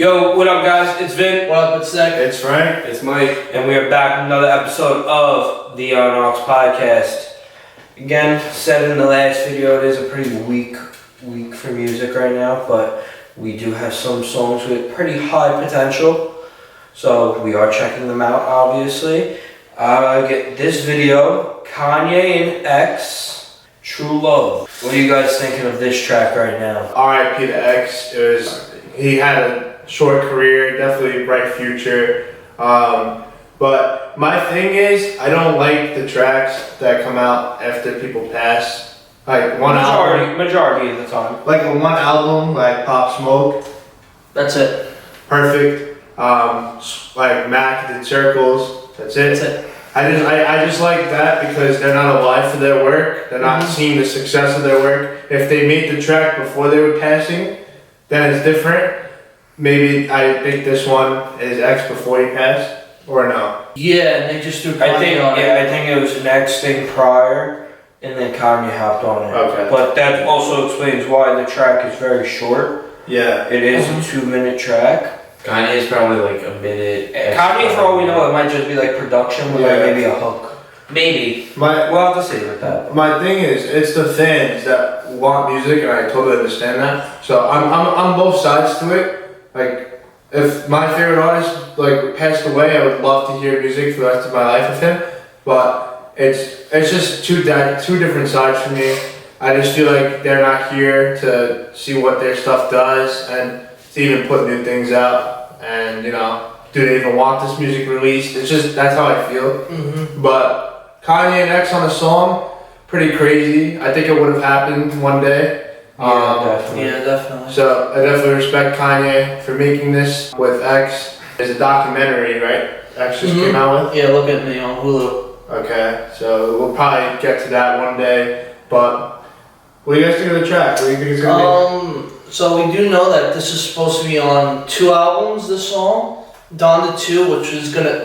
Yo, what up guys? It's Vin. What up, it's Zach. It's Frank. It's Mike. And we are back with another episode of the Unox Podcast. Again, said in the last video, it is a pretty weak week for music right now, but we do have some songs with pretty high potential. So we are checking them out, obviously. Get this video, Kanye and X, True Love. What are you guys thinking of this track right now? R.I.P. to X. He had a short career, definitely a bright future. But my thing is, I don't like the tracks that come out after people pass. Like Majority of the time. Like one album, like Pop Smoke. That's it. Perfect. Like Mac did Circles. That's it. That's it. I just like that because they're not alive for their work. They're not seeing the success of their work. If they made the track before they were passing, then it's different. Maybe I think this one is X before he passed, or no? Yeah, and they just threw I Kanye on it. think it was an X thing prior, and then Kanye hopped on it. Okay. But that also explains why the track is very short. Yeah. It is a 2-minute track. Kanye is probably like a minute. Kanye, for all we know, it might just be like production with like maybe a hook. Maybe. We'll have to see with that. My thing is, it's the fans that want music, and I totally understand that. So I'm both sides to it. Like, if my favorite artist like passed away, I would love to hear music for the rest of my life with him. But it's just two different sides for me. I just feel like they're not here to see what their stuff does and to even put new things out. And do they even want this music released? It's just that's how I feel. But Kanye and X on a song, pretty crazy. I think it would have happened one day. Definitely. Yeah, definitely. So I definitely respect Kanye for making this with X. There's a documentary, right? X just came out with? Yeah, look at me on Hulu. Okay, so we'll probably get to that one day. But what do you guys think of the track? What do you think it's gonna be? So we do know that this is supposed to be on 2 albums, this song. Dawn to 2,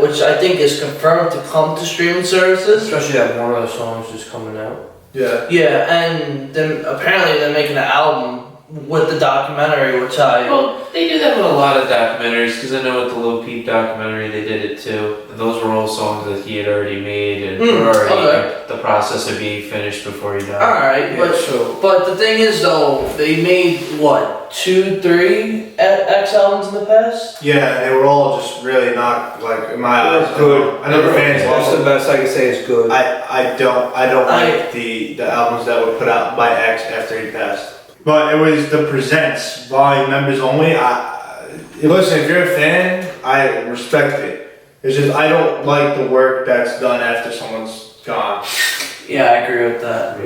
which I think is confirmed to come to streaming services. Especially that one of the songs just coming out. Yeah. Yeah, and then apparently they're making an album with the documentary, which Well, they do that with a lot of documentaries, because I know with the Lil Peep documentary they did it too. Those were all songs that he had already made and were already in the process of being finished before he died. Alright, Yeah, but the thing is though, they made what, 2, 3 X albums in the past? Yeah, they were all just really not, like, in my eyes. Good. I know the fans That's love the them. best I can say is good. I don't like the albums that were put out by X after he passed. But it was the Presents volume members only. Listen, if you're a fan, I respect it. It's just I don't like the work that's done after someone's gone. Yeah, I agree with that.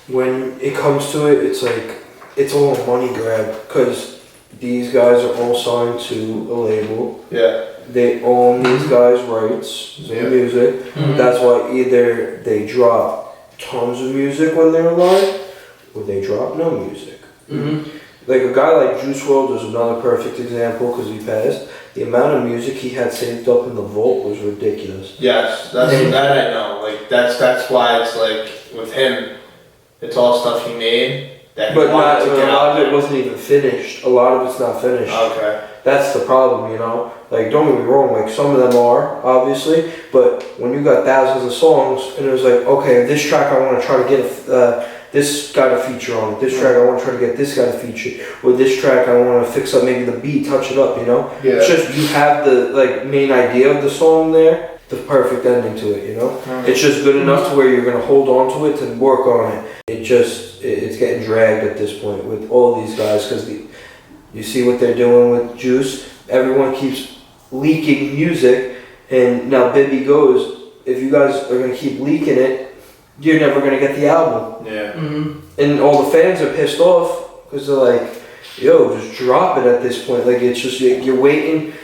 When it comes to it, it's like, it's all a money grab, because these guys are all signed to a label. Yeah. They own these guys' rights to music. That's why either they drop tons of music when they're alive, or they drop no music. Like a guy like Juice WRLD is another perfect example because he passed. The amount of music he had saved up in the vault was ridiculous. Yes, that I know. Like that's why it's like with him, it's all stuff he made that he But wanted to get a lot out of it there. wasn't even finished. A lot of it's not finished. Okay. That's the problem, Like, don't get me wrong, like, some of them are, obviously, but when you got thousands of songs, and it was like, okay, this track I want to try to get this guy to feature on it, this track I want to try to get this guy to feature, or this track I want to fix up maybe the beat, touch it up, Yeah. It's just, you have the, like, main idea of the song there, the perfect ending to it, It's just good enough to where you're going to hold on to it to work on it. It's getting dragged at this point with all these guys, because you see what they're doing with Juice. Everyone keeps leaking music, and now Bibby goes, if you guys are going to keep leaking it, you're never going to get the album. Yeah. And all the fans are pissed off, because they're like, yo, just drop it at this point. Like, it's just, you're waiting,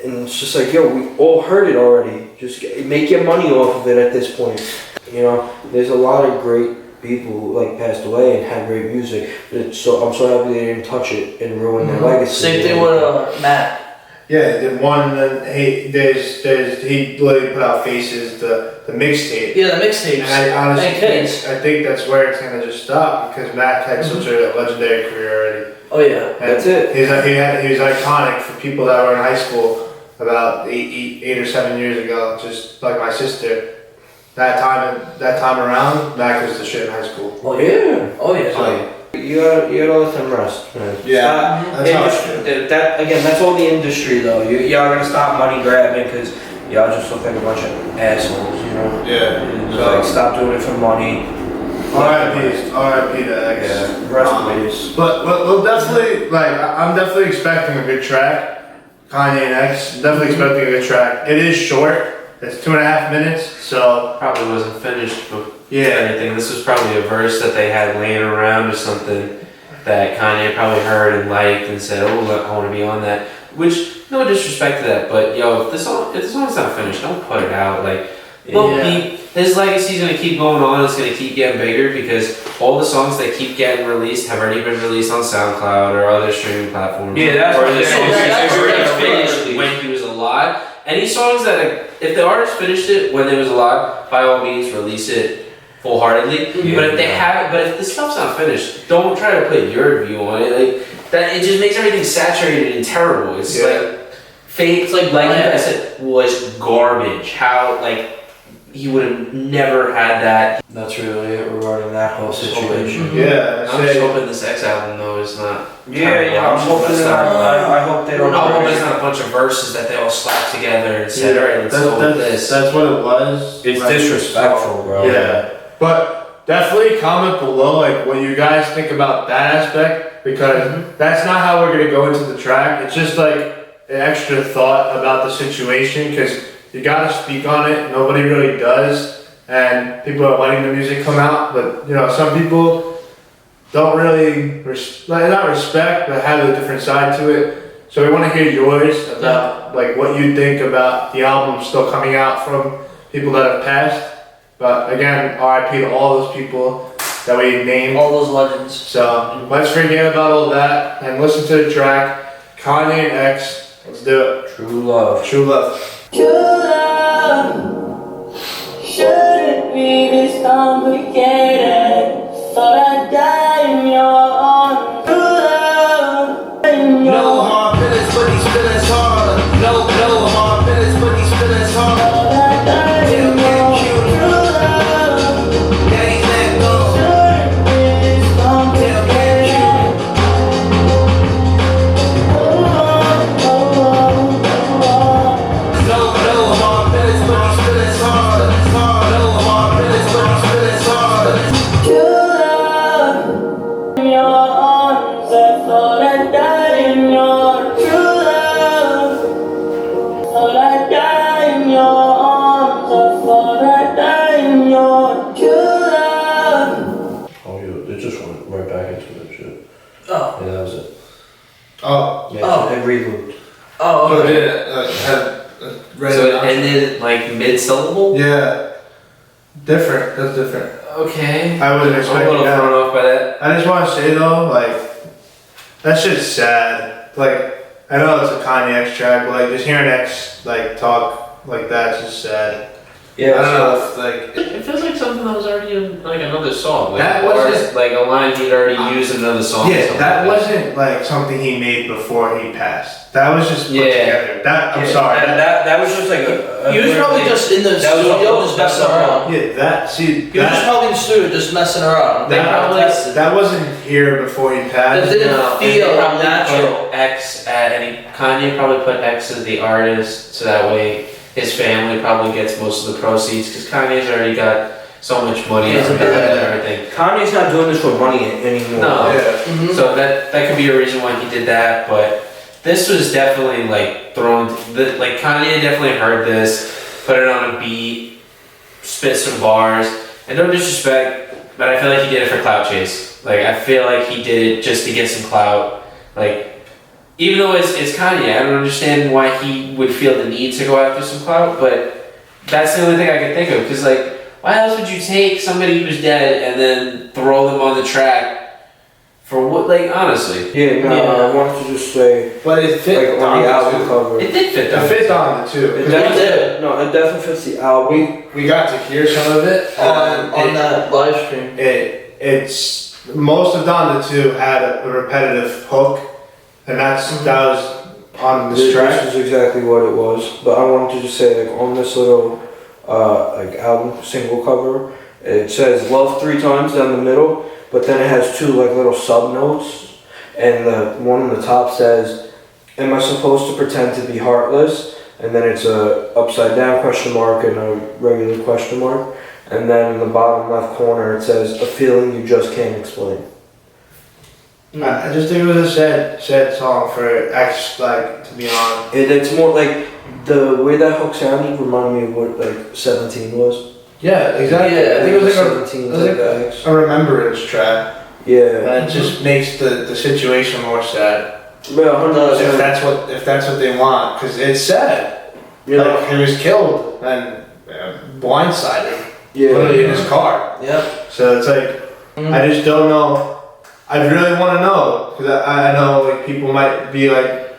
and it's just like, yo, we all heard it already. Just make your money off of it at this point. There's a lot of great people who like passed away and had great music, but I'm so happy they didn't touch it and ruin their legacy. Same thing with Matt. Yeah, the one that he literally put out Faces, the mixtape. Yeah, the mixtapes. And I honestly kids. I think that's where it's gonna just stop because Mac had such a legendary career already. Oh yeah. And That's it. He's iconic for people that were in high school about 8 or 7 years ago. Just like my sister, that time around, Mac was the shit in high school. Oh yeah. Oh yeah. So, You gotta let them rest, man. Yeah, Stop. that's how I Industry- that again, that's all the industry though. Y'all gonna stop money grabbing because y'all just look like a bunch of assholes, you know. yeah. And, So, like, stop doing it for money. R.I.P. to X. Yeah, rest in peace. But we'll definitely I'm definitely expecting a good track. Kanye and X, definitely expecting a good track. It is short. It's 2.5 minutes, so Probably wasn't finished before yeah. anything. This was probably a verse that they had laying around or something that Kanye probably heard and liked and said, "Oh, look, I want to be on that." Which, no disrespect to that, but yo, if the song's not finished, don't put it out. Like, his legacy's gonna keep going on. It's gonna keep getting bigger because all the songs that keep getting released have already been released on SoundCloud or other streaming platforms. Yeah, that's or what the I'm songs saying. that That's he already what finished when he was alive. Any songs that, if the artist finished it when they was alive, by all means release it full-heartedly. Yeah. But if they haven't, but if the stuff's not finished, don't try to put your view on it. Like that, it just makes everything saturated and terrible. It's like fake. It's like I said, was garbage. How like he would have never had that. That's really it regarding that whole situation. Yeah, I'm just hoping this X album though is not. Yeah, I'm hoping I hope they don't. I'm hoping it's not a bunch of verses that they all slap together and said, "Alright, let's go with this." That's what it was. It's disrespectful, bro. Yeah, but definitely comment below like what you guys think about that aspect because that's not how we're gonna go into the track. It's just like an extra thought about the situation because you gotta speak on it. Nobody really does, and people are letting the music come out. But you know, some people don't really not respect, but have a different side to it. So we want to hear yours about like what you think about the album still coming out from people that have passed. But again, RIP to all those people that we named. All those legends. So let's forget about all that and listen to the track. Kanye and X. Let's do it. True love. True love. True love shouldn't be this complicated. Thought I'd die in your arms. True love in your No hard feelings, but these feelings hard. No hard feelings, but these feelings hard. Thought I'd die in your arms. True love Now he's let go. shouldn't be this complicated. No hard feelings, but these feelings hard. No hard feelings, but these feelings hard. True love in your arms. I thought I'd die in your true love. Thought I'd die in your arms. I thought I'd die in your true love. Oh, yeah, it just went right back into that shit. Oh. Yeah, that was it. Oh. Yeah, Oh. it relooped. Oh. Okay. So it ended like mid-syllable. Yeah. Different. That's different. Okay. I wasn't I'm a expecting little that. thrown off by that. I just want to say though, like, that shit's sad. Like, I know it's a Kanye X track, but like, just hearing X like talk like that's just sad. Yeah, I don't know so if like, It feels like something that was already in like another song. Like, That or wasn't- like a line he'd already used in another song. or yeah, something that like wasn't like something he made before he passed. That was just put Yeah. together. I'm yeah, sorry. That was just like a He was probably just in the That was a studio whole- just messing around. Yeah, that see He was just that probably in the studio just messing around. They probably- that wasn't here before he It passed. didn't No, and feel they probably natural. put X at Kanye probably put X as the artist, so that way his family probably gets most of the proceeds because Kanye's already got so much money He's a from it and billionaire. everything. Kanye's not doing this for money anymore. No. Yeah. Mhm. So that could be a reason why he did that, but this was definitely like like Kanye definitely heard this, put it on a beat, spit some bars, and no disrespect, but I feel like he did it for clout chase. Like I feel like he did it just to get some clout. Like even though it's Kanye, I don't understand why he would feel the need to go after some clout, but that's the only thing I can think of. Because like, why else would you take somebody who's dead and then throw them on the track for what? Like honestly, Yeah, no, Yeah. I wanted to just say, But it fit like on the album cover. it did fit It them. fits on it too. It Yeah. definitely, no, it definitely fits the album. We got to hear some of it. On that live stream. It's most of Donda 2 had a repetitive hook, and that was on this track. This is exactly what it was. But I wanted to just say, like, on this little like album single cover, it says "love" 3 times down the middle, but then it has 2 like little sub notes, and the one on the top says, "Am I supposed to pretend to be heartless?" And then it's a upside down question mark and a regular question mark. And then in the bottom left corner it says, "A feeling you just can't explain." I just think it was a sad song for X, like, to be honest. It's more like the way that hook sounded reminded me of what like 17 was. Yeah, exactly. Yeah, I think it was like 17 it was like a remembrance track. Yeah. And it just makes the situation more sad. Yeah, 100%. If that's what they want, because it's sad. Yeah. Like, he was killed and blindsided. Yeah. Literally in his car. Yep. So it's like, I just don't know. I really want to know, because I know like people might be like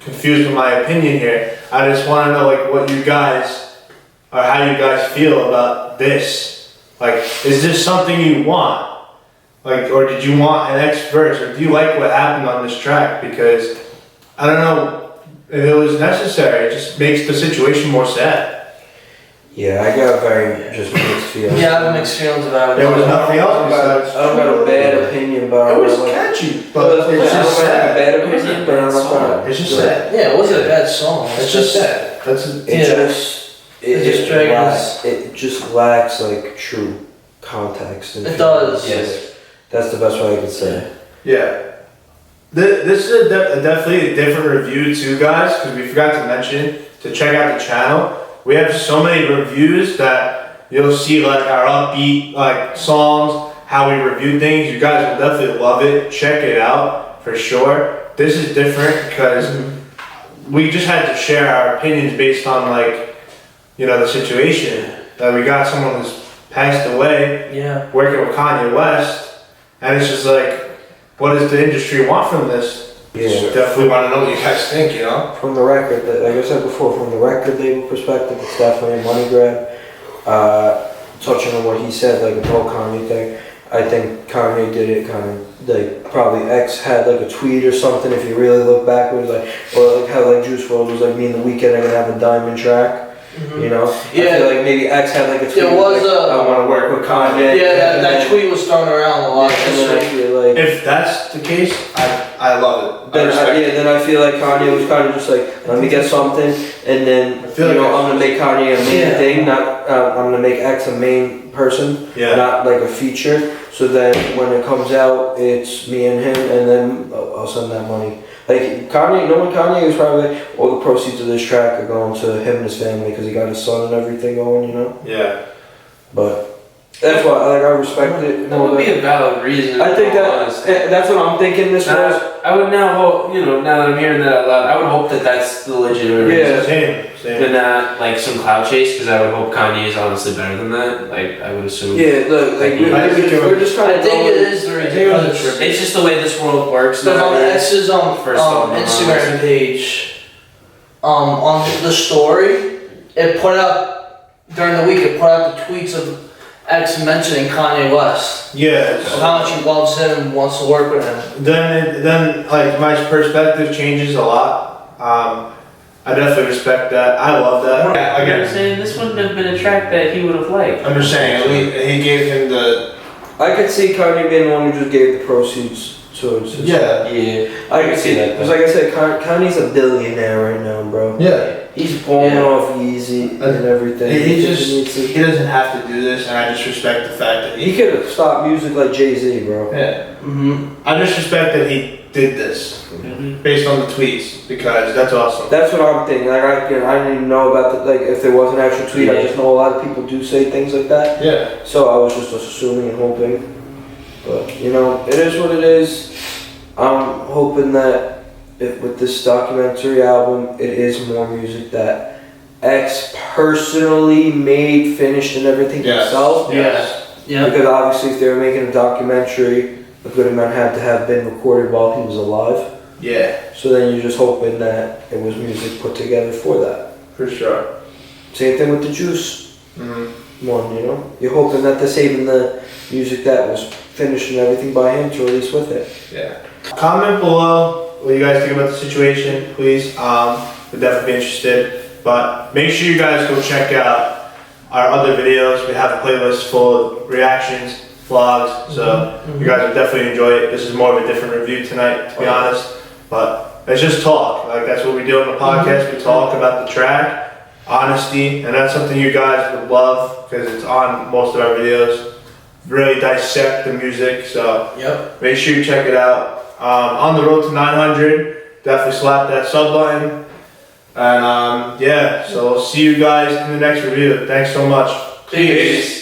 confused with my opinion here. I just want to know like what you guys, or how you guys feel about this. Like, is this something you want? Like, or did you want an X verse, or do you like what happened on this track? Because I don't know if it was necessary. It just makes the situation more sad. Yeah, I got a very just mixed feeling. Yeah, I have mixed feelings about it. There was nothing else besides. I don't got a bad opinion, but It I was don't like. catchy, but it's I just don't have a sad. bad It was a opinion, but I'm bad not gonna. It's just sad. Yeah, it wasn't a bad song. It's just sad. That's It Yeah. just it just lacks like true context. And It does. Yes. That's the best way I could say. Yeah. This is definitely a different review too, guys, because we forgot to mention to check out the channel. We have so many reviews that you'll see like our upbeat like songs, how we review things. You guys will definitely love it. Check it out for sure. This is different because we just had to share our opinions based on like, you know, the situation. That we got someone who's passed away Yeah. working with Kanye West, and it's just like, what does the industry want from this? Yeah. Definitely want to know what you guys think, you know? From the record, like I said before, from the record label perspective, it's definitely a money grab. Touching on what he said, like the whole Kanye thing, I think Kanye did it kind of like probably X had like a tweet or something. If you really look backwards, like or like how like Juice WRLD was like, "Me and the Weeknd are gonna have a diamond track." You know, Yeah. I feel like maybe X had like a tweet. There was like, I want to work with Kanye. Yeah, that tweet was thrown around a lot. And then I feel like. If that's the case, I love it. Then I feel like Kanye was kind of just like, let me get something, and then I feel you know like I'm gonna make Kanye a main Yeah. thing, not I'm gonna make X a main person, Yeah. not like a feature. So then when it comes out, it's me and him, and then I'll send that money. Like Kanye, knowing Kanye is probably like, all the proceeds of this track are going to him and his family because he got his son and everything going, you know. Yeah. But that's why like I respect it. That would be a valid reason. I think honestly. that's what I'm thinking. This was. I would now hope, you know, now that I'm hearing that out loud, I would hope that that's the legitimate reason. Yeah. Same. And not like some cloud chase, because I would hope Kanye is honestly better than that. Like, I would assume. Yeah, look, like we're just kind I of. think it is the reason. It's just the way this world works. Because on nowadays. X's First off, Instagram page, on the story, it put out during the week. It put out the tweets of X mentioning Kanye West, Yeah. of how much he loves him and wants to work with him. Then like my perspective changes a lot. I definitely respect that. I love that. Yeah, I'm again, saying this wouldn't have been a track that he would have liked. I'm just saying, he gave him the. I could see Kanye being the one who just gave the proceeds towards his. Yeah. Yeah, I can see that. Because, like I said, Kanye's a billionaire right now, bro. Yeah. He's balling Yeah. off easy and everything. He just needs to- he doesn't have to do this, and I just respect the fact that He could have stopped music like Jay-Z, bro. Yeah. Mm-hmm. I just respect that he did this based on the tweets because that's awesome. That's what I'm thinking. Like I didn't even know about the like if there was an actual tweet. I just know a lot of people do say things like that. Yeah. So I was just assuming and hoping. But you know, it is what it is. I'm hoping that with this documentary album, it is more music that X personally made, finished, and everything himself. Yes. Yeah. Because obviously, if they were making a documentary, a good amount had to have been recorded while he was alive. Yeah. So then you're just hoping that it was music put together for that. For sure. Same thing with the Juice Mm-hmm. one, you know? You're hoping that they're saving the music that was finishing everything by him to release with it. Yeah. Comment below what you guys think about the situation, please. We'd definitely be interested. But make sure you guys go check out our other videos. We have a playlist full of reactions, vlogs, so you guys will definitely enjoy it. This is more of a different review tonight, to be honest. But it's just talk. Like, that's what we do on the podcast. We talk about the track, honesty, and that's something you guys would love because it's on most of our videos. Really dissect the music, so make sure you check it out. On the road to 900, definitely slap that sub button. And yeah, so we'll see you guys in the next review. Thanks so much. Peace.